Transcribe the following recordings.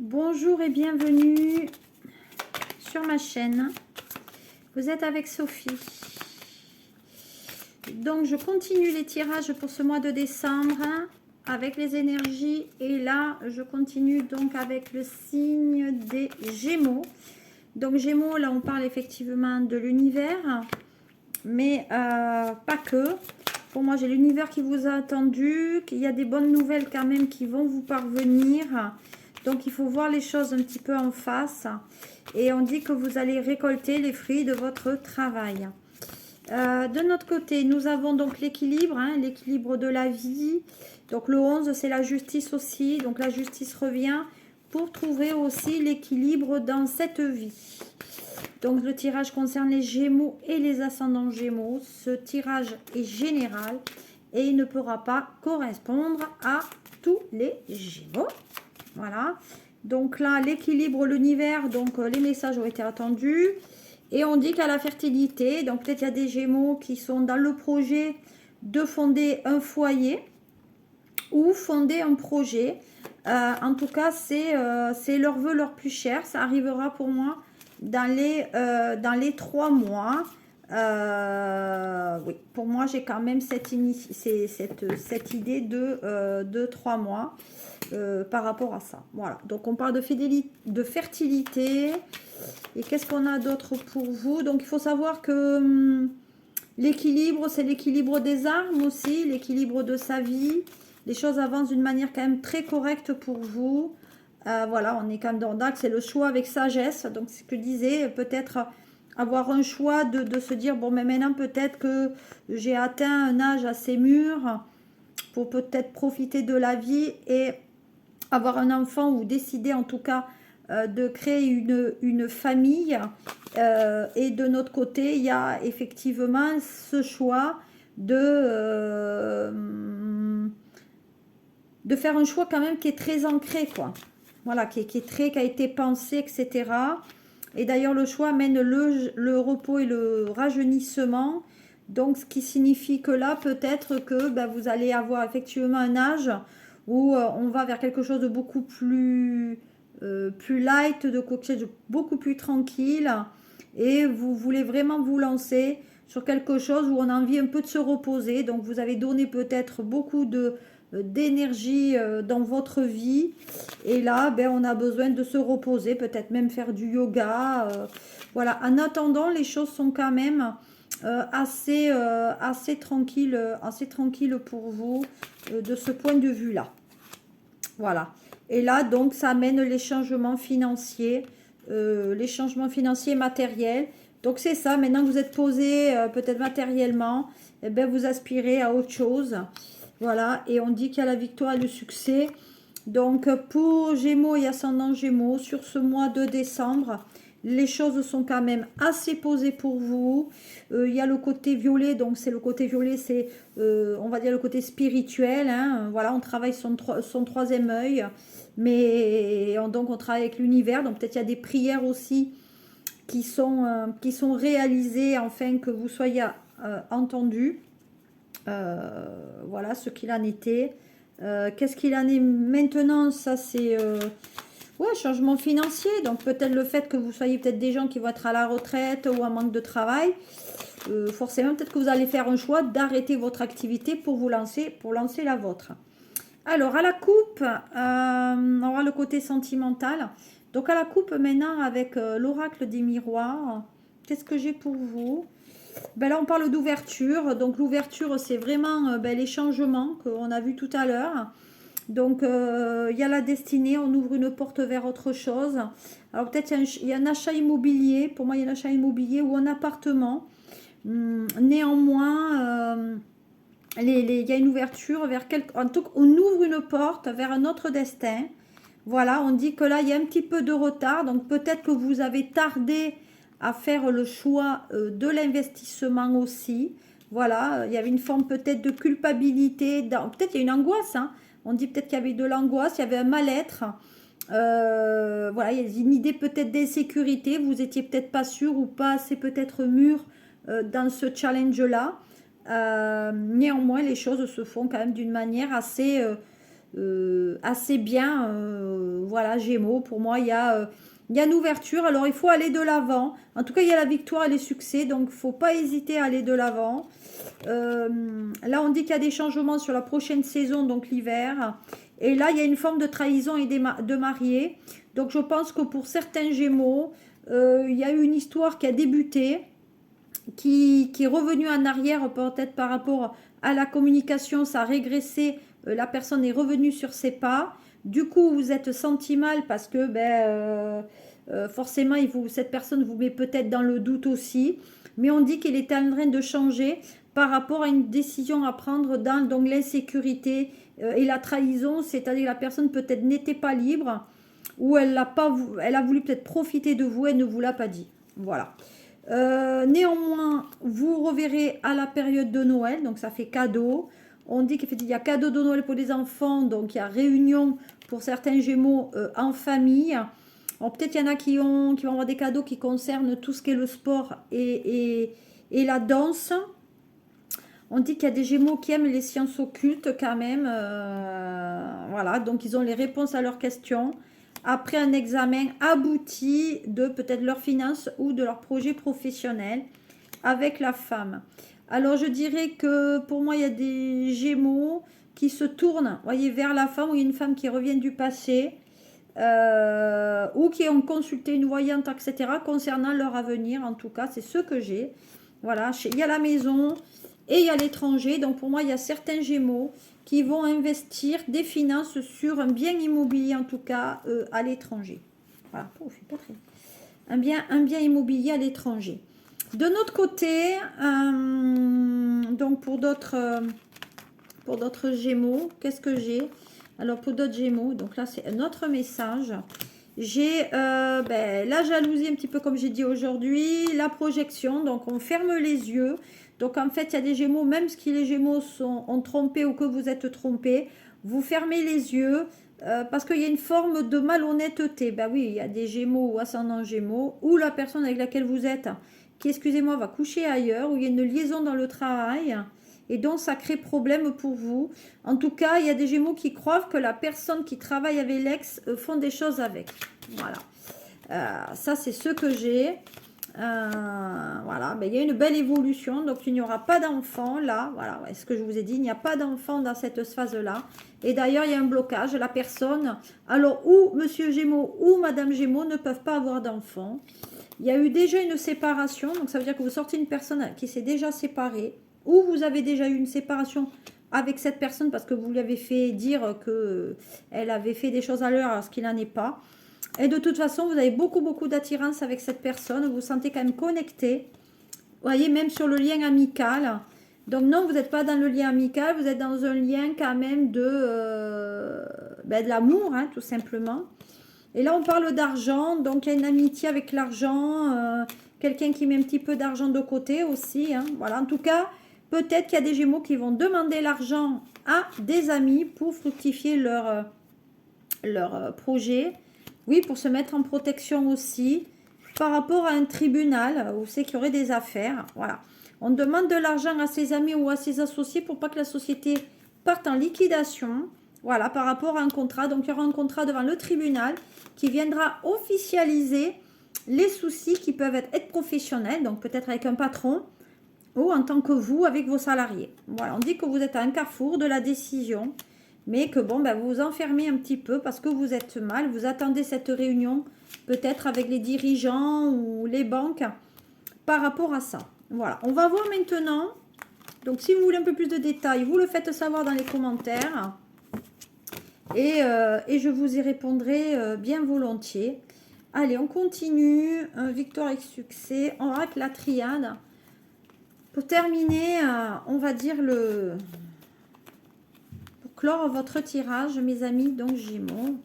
Bonjour et bienvenue sur ma chaîne. Vous êtes avec Sophie. Donc je continue les tirages pour ce mois de décembre avec les énergies. Et là, je continue donc avec le signe des Gémeaux. Donc Gémeaux, là on parle effectivement de l'univers, mais pas que. Pour moi, j'ai l'univers qui vous a attendu, qu'il y a des bonnes nouvelles quand même qui vont vous parvenir. Donc, il faut voir les choses un petit peu en face. Et on dit que vous allez récolter les fruits de votre travail. De notre côté, nous avons donc l'équilibre, l'équilibre de la vie. Donc, le 11, c'est la justice aussi. Donc, la justice revient pour trouver aussi l'équilibre dans cette vie. Donc, le tirage concerne les Gémeaux et les ascendants Gémeaux. Ce tirage est général et il ne pourra pas correspondre à tous les Gémeaux. Voilà. Donc là, l'équilibre, l'univers, donc les messages ont été attendus. Et on dit qu'à la fertilité, donc peut-être il y a des Gémeaux qui sont dans le projet de fonder un foyer ou fonder un projet. En tout cas, c'est leur vœu leur plus cher. Ça arrivera pour moi dans les 3 mois. Oui, pour moi, j'ai quand même cette idée de 3 mois par rapport à ça. Voilà, donc on parle de fidélité, de fertilité. Et qu'est-ce qu'on a d'autre pour vous? Donc, il faut savoir que l'équilibre, c'est l'équilibre des armes aussi, l'équilibre de sa vie. Les choses avancent d'une manière quand même très correcte pour vous. Voilà, on est quand même dans l'axe, c'est le choix avec sagesse. Donc, c'est ce que je disais, peut-être avoir un choix de se dire, bon, mais maintenant, peut-être que j'ai atteint un âge assez mûr pour peut-être profiter de la vie et avoir un enfant ou décider en tout cas de créer une famille. Et de notre côté, il y a effectivement ce choix de faire un choix quand même qui est très ancré, quoi. Voilà, qui a été pensé, etc. Et d'ailleurs, le choix amène le repos et le rajeunissement. Donc, ce qui signifie que là, peut-être que vous allez avoir effectivement un âge où on va vers quelque chose de beaucoup plus light, de quelque chose de beaucoup plus tranquille. Et vous voulez vraiment vous lancer sur quelque chose où on a envie un peu de se reposer. Donc, vous avez donné peut-être beaucoup d'énergie dans votre vie et là on a besoin de se reposer, peut-être même faire du yoga, voilà. En attendant, les choses sont quand même assez tranquilles pour vous de ce point de vue là, voilà. Et là donc ça amène les changements financiers matériels. Donc c'est ça, maintenant que vous êtes posé peut-être matériellement, vous aspirez à autre chose. Voilà, et on dit qu'il y a la victoire et le succès. Donc, pour Gémeaux et ascendant Gémeaux, sur ce mois de décembre, les choses sont quand même assez posées pour vous. Il y a le côté violet, donc c'est le côté violet, c'est, on va dire, le côté spirituel. Voilà, on travaille son troisième œil, mais donc on travaille avec l'univers. Donc, peut-être il y a des prières aussi qui sont réalisées afin que vous soyez entendus. Voilà ce qu'il en était. Qu'est-ce qu'il en est maintenant? Ça c'est ouais, changement financier. Donc peut-être le fait que vous soyez peut-être des gens qui vont être à la retraite ou en manque de travail. Forcément peut-être que vous allez faire un choix d'arrêter votre activité pour lancer la vôtre. Alors à la coupe, on aura le côté sentimental. Donc à la coupe maintenant avec l'oracle des miroirs. Qu'est-ce que j'ai pour vous? Là, on parle d'ouverture. Donc, l'ouverture, c'est vraiment les changements qu'on a vus tout à l'heure. Donc, il y a la destinée. On ouvre une porte vers autre chose. Alors, peut-être il y a un achat immobilier. Pour moi, il y a un achat immobilier ou un appartement. Néanmoins, il y a une ouverture vers en tout cas, on ouvre une porte vers un autre destin. Voilà, on dit que là, il y a un petit peu de retard. Donc, peut-être que vous avez tardé à faire le choix de l'investissement aussi. Voilà, il y avait une forme peut-être de culpabilité. Peut-être il y a une angoisse. On dit peut-être qu'il y avait de l'angoisse, il y avait un mal-être. Voilà, il y a une idée peut-être d'insécurité. Vous étiez peut-être pas sûr ou pas assez peut-être mûr dans ce challenge-là. Néanmoins, les choses se font quand même d'une manière assez assez bien. Voilà, Gémeaux, pour moi, il y a une ouverture. Alors, il faut aller de l'avant. En tout cas, il y a la victoire et les succès. Donc, il ne faut pas hésiter à aller de l'avant. Là, on dit qu'il y a des changements sur la prochaine saison, donc l'hiver. Et là, il y a une forme de trahison et de mariés. Donc, je pense que pour certains Gémeaux, il y a eu une histoire qui a débuté, qui est revenue en arrière, peut-être par rapport à la communication, ça a régressé, la personne est revenue sur ses pas. Du coup, vous êtes senti mal parce que forcément, cette personne vous met peut-être dans le doute aussi. Mais on dit qu'il est en train de changer par rapport à une décision à prendre dans donc l'insécurité et la trahison, c'est-à-dire que la personne peut-être n'était pas libre ou elle a voulu peut-être profiter de vous et ne vous l'a pas dit. Voilà. Néanmoins, vous reverrez à la période de Noël, donc ça fait cadeau. On dit qu'il y a cadeau de Noël pour les enfants, donc il y a réunion pour certains Gémeaux en famille. Peut-être il y en a qui vont avoir des cadeaux qui concernent tout ce qui est le sport et la danse. On dit qu'il y a des Gémeaux qui aiment les sciences occultes quand même. Voilà, donc ils ont les réponses à leurs questions après un examen abouti de peut-être leurs finances ou de leur projet professionnel avec la femme. Alors je dirais que pour moi il y a des Gémeaux qui se tournent, voyez, vers la femme, ou il y a une femme qui revient du passé ou qui ont consulté une voyante, etc. concernant leur avenir. En tout cas, c'est ce que j'ai. Voilà, il y a la maison et il y a l'étranger. Donc pour moi, il y a certains Gémeaux qui vont investir des finances sur un bien immobilier, en tout cas à l'étranger. Voilà, pas très. Un bien immobilier à l'étranger. De notre côté, donc pour d'autres Gémeaux, qu'est-ce que j'ai? Alors pour d'autres Gémeaux, donc là c'est un autre message. J'ai la jalousie, un petit peu comme j'ai dit aujourd'hui, la projection, donc on ferme les yeux. Donc en fait il y a des Gémeaux, même si les Gémeaux ont trompé ou que vous êtes trompé, vous fermez les yeux parce qu'il y a une forme de malhonnêteté. Ben oui, il y a des Gémeaux ou ascendant Gémeaux, ou la personne avec laquelle vous êtes, qui, excusez-moi, va coucher ailleurs, où il y a une liaison dans le travail, et donc ça crée problème pour vous. En tout cas, il y a des Gémeaux qui croient que la personne qui travaille avec l'ex font des choses avec. Voilà. Ça, c'est ce que j'ai. Voilà, il y a une belle évolution, donc il n'y aura pas d'enfant là, voilà, ce que je vous ai dit, il n'y a pas d'enfant dans cette phase-là, et d'ailleurs il y a un blocage, la personne, alors ou Monsieur Gémeaux ou Madame Gémeaux ne peuvent pas avoir d'enfant. Il y a eu déjà une séparation, donc ça veut dire que vous sortez une personne qui s'est déjà séparée, ou vous avez déjà eu une séparation avec cette personne parce que vous lui avez fait dire qu'elle avait fait des choses à l'heure alors qu'il n'en est pas. Et de toute façon, vous avez beaucoup d'attirance avec cette personne. Vous vous sentez quand même connecté. Vous voyez, même sur le lien amical. Donc non, vous n'êtes pas dans le lien amical. Vous êtes dans un lien quand même de l'amour, hein, tout simplement. Et là, on parle d'argent. Donc, il y a une amitié avec l'argent. Quelqu'un qui met un petit peu d'argent de côté aussi. Hein. Voilà, en tout cas, peut-être qu'il y a des Gémeaux qui vont demander l'argent à des amis pour fructifier leur projet. Oui, pour se mettre en protection aussi par rapport à un tribunal où c'est qu'il y aurait des affaires. Voilà. On demande de l'argent à ses amis ou à ses associés pour pas que la société parte en liquidation. Voilà, par rapport à un contrat. Donc, il y aura un contrat devant le tribunal qui viendra officialiser les soucis qui peuvent être professionnels, donc peut-être avec un patron ou en tant que vous avec vos salariés. Voilà, on dit que vous êtes à un carrefour de la décision. Mais que bon, vous vous enfermez un petit peu parce que vous êtes mal. Vous attendez cette réunion peut-être avec les dirigeants ou les banques par rapport à ça. Voilà, on va voir maintenant. Donc, si vous voulez un peu plus de détails, vous le faites savoir dans les commentaires. Et je vous y répondrai bien volontiers. Allez, on continue. Victoire et succès. On rate la triade. Pour terminer, on va dire clore votre tirage, mes amis, donc Gémeaux.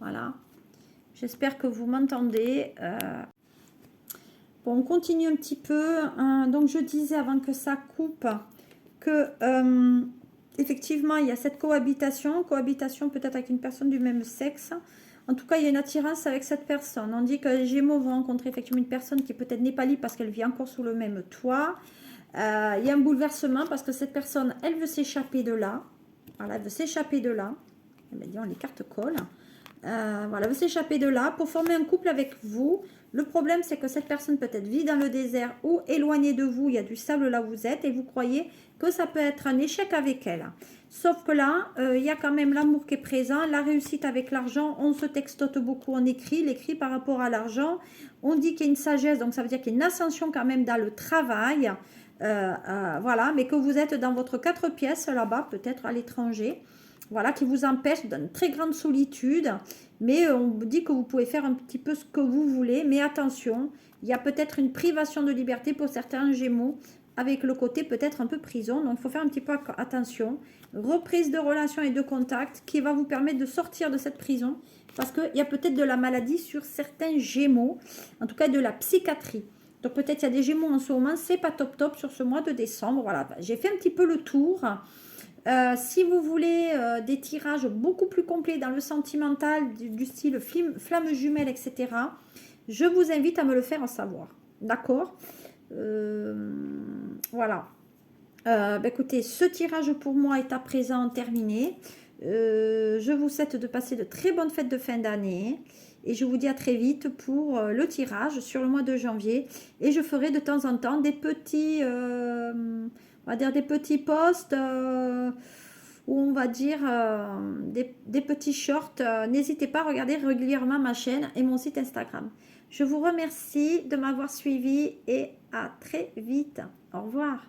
Voilà. J'espère que vous m'entendez. Bon, on continue un petit peu. Donc, je disais avant que ça coupe que, effectivement, il y a cette cohabitation peut-être avec une personne du même sexe. En tout cas, il y a une attirance avec cette personne. On dit que les Gémeaux vont rencontrer effectivement une personne qui peut-être n'est pas libre parce qu'elle vit encore sous le même toit. Il y a un bouleversement parce que cette personne, elle veut s'échapper de là. Voilà, elle veut s'échapper de là. Eh bien, disons, les cartes collent. Voilà, veut s'échapper de là pour former un couple avec vous. Le problème, c'est que cette personne peut-être vit dans le désert ou éloignée de vous. Il y a du sable là où vous êtes et vous croyez que ça peut être un échec avec elle. Sauf que là, il y a quand même l'amour qui est présent, la réussite avec l'argent. On se textote beaucoup, on écrit, l'écrit par rapport à l'argent. On dit qu'il y a une sagesse, donc ça veut dire qu'il y a une ascension quand même dans le travail. Voilà, mais que vous êtes dans votre 4 pièces là-bas, peut-être à l'étranger. Voilà, qui vous empêche d'une très grande solitude. Mais on vous dit que vous pouvez faire un petit peu ce que vous voulez. Mais attention, il y a peut-être une privation de liberté pour certains Gémeaux, avec le côté peut-être un peu prison. Donc, il faut faire un petit peu attention. Reprise de relations et de contacts qui va vous permettre de sortir de cette prison. Parce qu'il y a peut-être de la maladie sur certains Gémeaux, en tout cas de la psychiatrie. Donc, peut-être il y a des Gémeaux en ce moment, c'est pas top top sur ce mois de décembre. Voilà, j'ai fait un petit peu le tour. Si vous voulez des tirages beaucoup plus complets dans le sentimental, du style flamme jumelle, etc., je vous invite à me le faire savoir. D'accord. Voilà. Écoutez, ce tirage pour moi est à présent terminé. Je vous souhaite de passer de très bonnes fêtes de fin d'année. Et je vous dis à très vite pour le tirage sur le mois de janvier. Et je ferai de temps en temps des petits... on va dire des petits posts où on va dire des petits shorts. N'hésitez pas à regarder régulièrement ma chaîne et mon site Instagram. Je vous remercie de m'avoir suivi et à très vite. Au revoir.